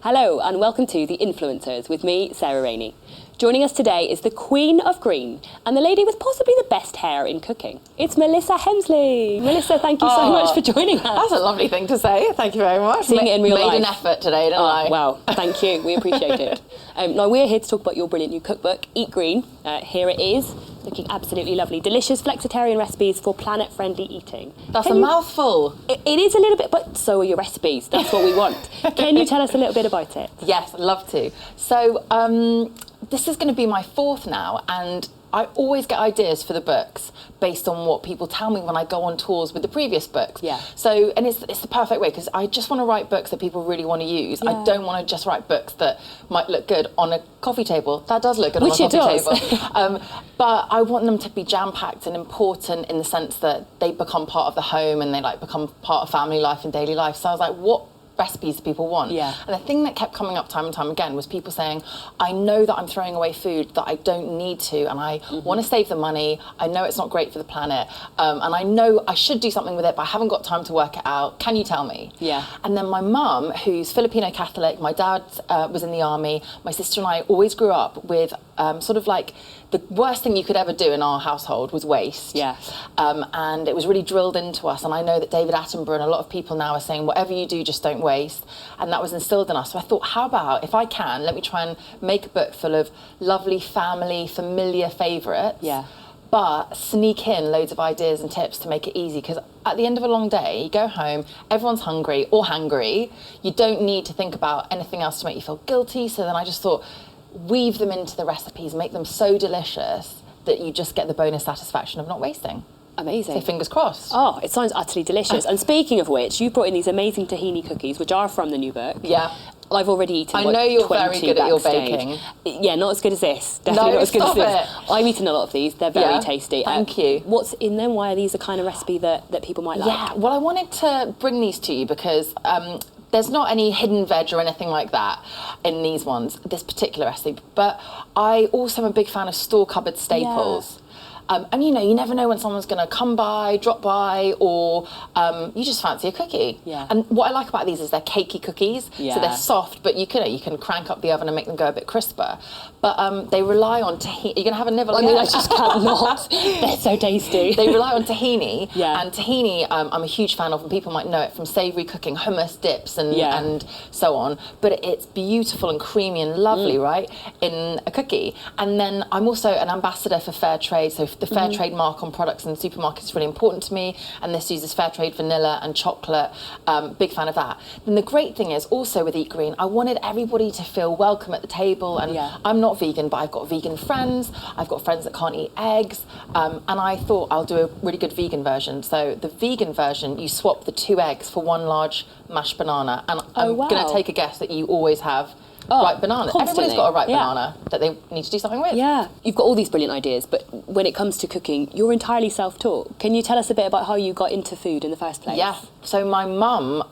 Hello and welcome to The Influencers with me, Sarah Rainey. Joining us today is the Queen of Green and the lady with possibly the best hair in cooking. It's Melissa Hemsley. Melissa, thank you so much for joining us. That's a lovely thing to say. Thank you very much. Seeing it in real life. Made an effort today, didn't I? Well, thank you. We appreciate it. Now, we're here to talk about your brilliant new cookbook, Eat Green. Here it is, looking absolutely lovely. Delicious flexitarian recipes for planet-friendly eating. That's a mouthful. It is a little bit, but so are your recipes. That's what we want. Can you tell us a little bit about it? Yes, I'd love to. So, this is going to be my fourth now, and I always get ideas for the books based on what people tell me when I go on tours with the previous books. Yeah. So, and it's the perfect way, because I just want to write books that people really want to use. Yeah. I don't want to just write books that might look good on a coffee table. That does look good on a coffee table. But I want them to be jam-packed and important in the sense that they become part of the home and they become part of family life and daily life. So I was like, what recipes do people want? Yeah. And the thing that kept coming up time and time again was people saying, I know that I'm throwing away food that I don't need to, and I want to save the money. I know it's not great for the planet, and I know I should do something with it, but I haven't got time to work it out. Can you tell me? Yeah. And then my mum, who's Filipino Catholic, my dad was in the army, my sister and I always grew up with sort of like the worst thing you could ever do in our household was waste. Yeah. And it was really drilled into us. And I know that David Attenborough and a lot of people now are saying, whatever you do, just don't waste. And that was instilled in us. So I thought, how about, if I can, let me try and make a book full of lovely family, familiar favourites. Yeah. But sneak in loads of ideas and tips to make it easy. Because at the end of a long day, you go home, everyone's hungry or hangry. You don't need to think about anything else to make you feel guilty. So then I just thought, weave them into the recipes, make them so delicious that you just get the bonus satisfaction of not wasting. Amazing. So fingers crossed. Oh, it sounds utterly delicious. And speaking of which, you brought in these amazing tahini cookies, which are from the new book. Yeah. I've already eaten. I know you're very good at your backstage. baking. Yeah, not as good as this. Definitely No, not as good as stop this. it. I've eaten a lot of these. They're very tasty. Thank you. What's in them? Why are these the kind of recipe that people might like? Yeah, well, I wanted to bring these to you because there's not any hidden veg or anything like that in these ones, this particular recipe. But I also am a big fan of store cupboard staples. And you never know when someone's going to come by, drop by, or you just fancy a cookie. Yeah. And what I like about these is they're cakey cookies, Yeah. so they're soft, but you can crank up the oven and make them go a bit crisper. But they rely on tahini. You're going to have a nibble. I mean, I just can't not. They're so tasty. They rely on tahini. Yeah. And tahini, I'm a huge fan of, and people might know it from savoury cooking, hummus dips and so on. But it's beautiful and creamy and lovely, right, in a cookie. And then I'm also an ambassador for fair trade, so the fair trade mark on products in the supermarket is really important to me, and this uses fair trade vanilla and chocolate. Big fan of that. Then the great thing is also with Eat Green, I wanted everybody to feel welcome at the table, and I'm not vegan, but I've got vegan friends, I've got friends that can't eat eggs, and I thought I'll do a really good vegan version. So the vegan version, you swap the 2 eggs for 1 large mashed banana, and I'm going to take a guess that you always have ripe banana. Constantly. Everybody's got a ripe banana that they need to do something with. Yeah, you've got all these brilliant ideas, but when it comes to cooking, you're entirely self-taught. Can you tell us a bit about how you got into food in the first place? Yeah, so my mum,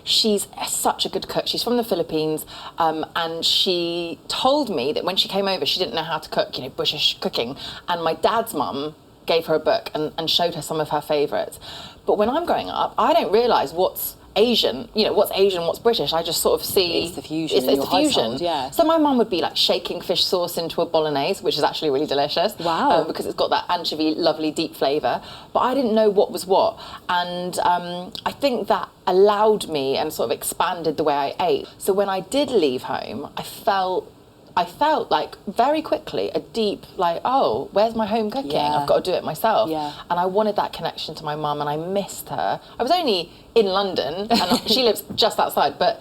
she's such a good cook. She's from the Philippines, and she told me that when she came over, she didn't know how to cook, British cooking, and my dad's mum gave her a book and showed her some of her favourites. But when I'm growing up, I don't realise what's Asian, what's British. I just sort of see it's the fusion. It's the fusion. Yeah. So my mum would be like shaking fish sauce into a bolognese, which is actually really delicious. Wow. Because it's got that anchovy, lovely deep flavour. But I didn't know what was what, and I think that allowed me and sort of expanded the way I ate. So when I did leave home, I felt like very quickly a deep oh, where's my home cooking? I've got to do it myself. Yeah. And I wanted that connection to my mum, and I missed her. I was only in London, and she lives just outside, but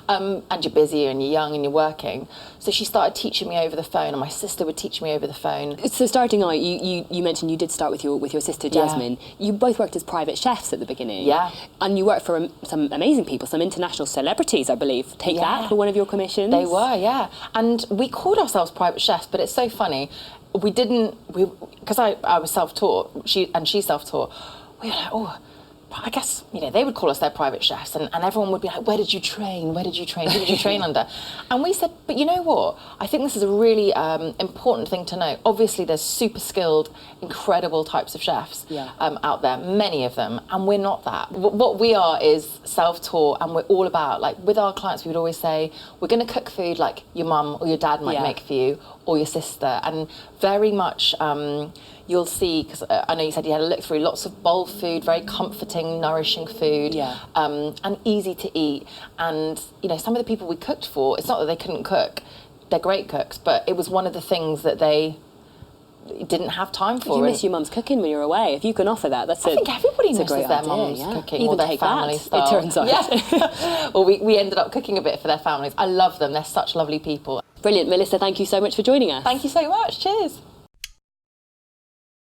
and you're busy and you're young and you're working. So she started teaching me over the phone, and my sister would teach me over the phone. So starting out, you mentioned you did start with your sister Jasmine. You both worked as private chefs at the beginning. Yeah. And you worked for some amazing people, some international celebrities, I believe. Take that for one of your commissions. They were, yeah. And we called ourselves private chefs, but it's so funny. Because I was self-taught, she's self-taught. We were like, I guess, you know, they would call us their private chefs, and everyone would be like, where did you train? Where did you train? Who did you train under? And we said, but you know what? I think this is a really important thing to know. Obviously, there's super skilled, incredible types of chefs out there, many of them, and we're not that. What we are is self-taught, and we're all about, like, with our clients, we would always say, we're going to cook food like your mum or your dad might make for you, or your sister, and very much you'll see, because I know you said you had a look through, lots of bowl food, very comforting, nourishing food, and easy to eat. And, you know, some of the people we cooked for, it's not that they couldn't cook, they're great cooks, but it was one of the things that they didn't have time for. You miss your mum's cooking when you're away. If you can offer that, I think everybody misses their mum's cooking, even or their family style. It turns out. Yeah. Well, we ended up cooking a bit for their families. I love them. They're such lovely people. Brilliant. Melissa, thank you so much for joining us. Thank you so much. Cheers.